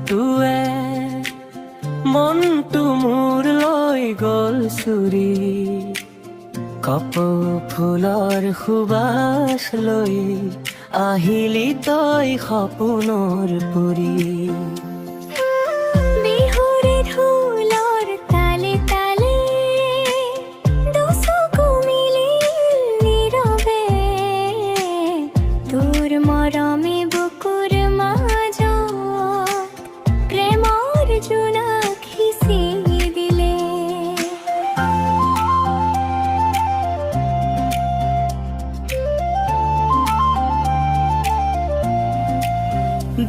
তুৱে মনটো মোৰ লৈ গ'ল চুৰি কপৌ ফুলৰ সুবাস লৈ আহিলি তই সপোনৰ পুৰি বিহুৰে ঢোলৰ তালে তালে দুচকু মিলিল নীৰৱে তোৰ মৰমে বুকুৰ মাজত প্ৰেমৰ জোনাক সিঁচি দিলে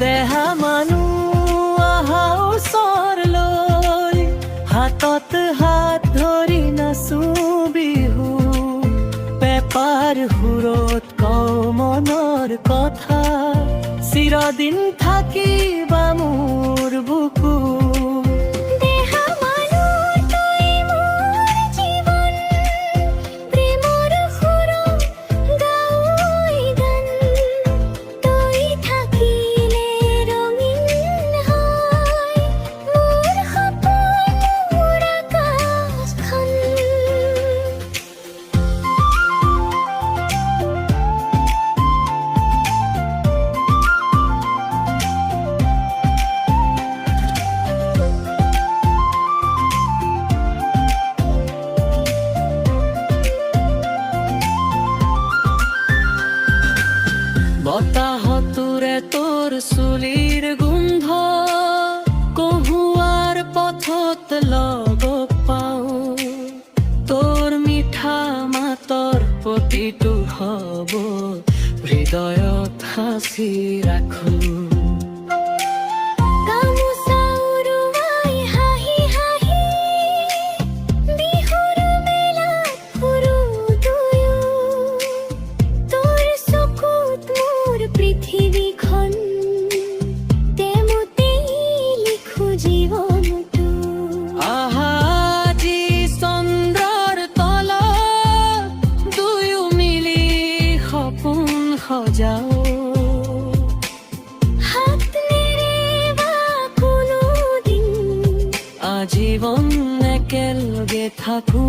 দেহা মানুহ আহা ওচৰলৈ হাতত হাত ধৰি নাচো বিহু পেপাৰ সুৰত কওঁ মনৰ কথা চিৰদিন থাকিবা মোৰ বুকু দেহা মানুহ তই মোৰ জীৱন প্ৰেমৰ সুৰত গাওঁ গান তই থাকিলে ৰঙীন হয় মোৰ সপোনৰ আকাশখন বতাহতোৰে তোৰ চুলিৰ গোন্ধ কহুৱাৰ পথত লগ পাওঁ তোৰ মিঠা মাতৰ প্ৰতিটো হ'ব হৃদয়ত সাঁচি ৰাখো গামোচা উৰুৱাই হাঁহি হাঁহি বিহুৰ মেলাত ফুৰো দুয়ো তোৰ চকুত মোৰ পৃথিৱীখন তেমতেই লিখো জীৱনটো আজি চন্দ্ৰৰ তলত দুয়ো মিলি সপোন সজাও হাত নেৰেবা কোনোদিন আজীৱন একেলগে থাকো